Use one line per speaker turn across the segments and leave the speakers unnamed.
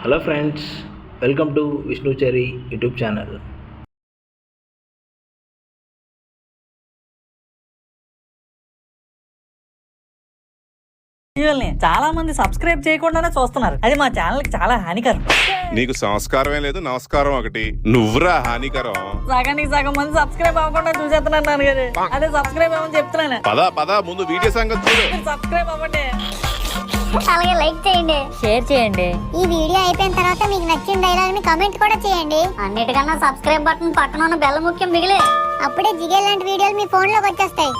Hello friends, welcome to Vishnuchari YouTube channel.
చాలా మంది subscribe చేయకుండానే చూస్తున్నారు. అది మా ఛానల్ కి చాలా హానికరం.
నీకు సంస్కారమే లేదు, నమస్కారం ఒకటి. నువ్వురా హానికరం.
సగానికి సగం మంది సబ్స్క్రైబ్ అవ్వకుండా చూసేస్తున్నాను కదా. అదే సబ్స్క్రైబ్ అవ్వని చెప్తున్నాను.
పద ముందు వీడియో సంగతి చూడు.
సబ్స్క్రైబ్ అవ్వండి,
అలాగే లైక్ చేయండి,
షేర్ చేయండి.
ఈ వీడియో అయిపోయిన తర్వాత మీకు నచ్చిన డైలాగ్ ని కామెంట్ కూడా చేయండి. అన్నిటికన్నా సబ్స్క్రైబ్ బటన్ పక్కన ఉన్న బెల్ ముఖ్యం మిగిలే. అప్పుడే జిగే లాంటి వీడియోలు మీ ఫోన్ లోకి వచ్చేస్తాయి.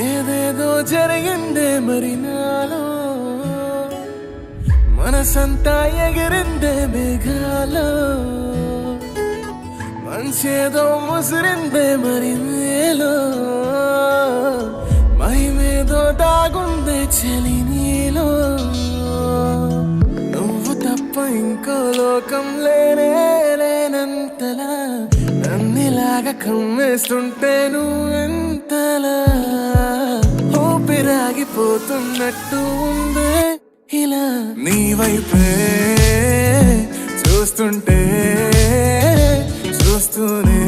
ఏదేదో జరిగిందే మరి నాలో, మనసంతా ఎగిరిందే మేఘాలో, మంచేదో ముసిరిందే మరి నేలో, మహిమేదో దాగుందే చలి నీలో. నువ్వు తప్ప ఇంకో లోకం లేనంతలా నన్నిలాగా కమ్మేస్తుంటే నువ్వెంతలా ఊపిరాగిపోతున్నట్టు ఉందే ఇలా. నీ వైపే చూస్తుంటే చూస్తూనే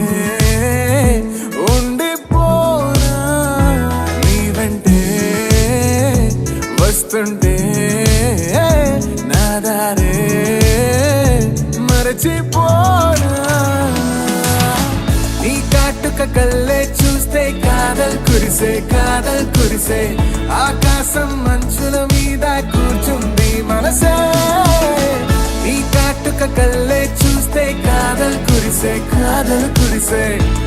ఉండిపోనా, నీ వెంటే వస్తుంటే నా దారే మరచిపోనా. నీ కాటుక కళ్ళే చూస్తే కాదల్ కురిసే ఆకాశం మంచుల మీద కూర్చుంది మనసే. నీ కాటుక కళ్ళే చూస్తే కాదల్ కురిసే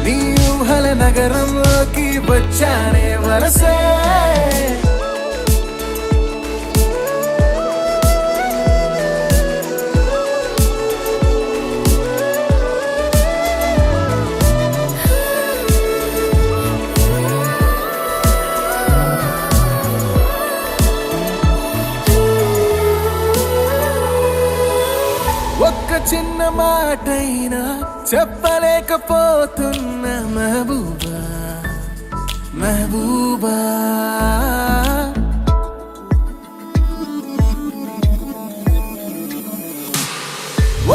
నీ ఊహల నగరంలోకి వచ్చానే వరసే. ఒక్క చిన్న మాటైనా చెప్పలేకపోతున్నా మెహబూబా.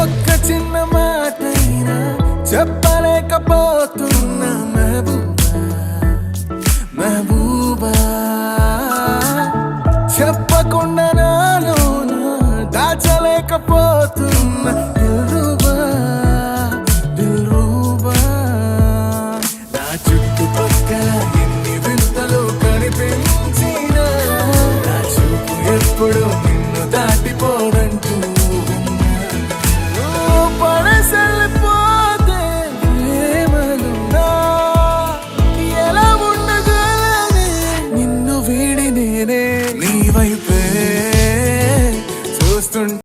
ఒక్క చిన్న మాటైనా చెప్పలేకపోతున్నా మెహబూబా. చెప్పకుండా నాలోన దాచలేకపోతున్నా దిల్రూబా. నా చుట్టుపక్కల ఎన్ని వింతలు కనిపించినా నా చూపు ఎప్పుడు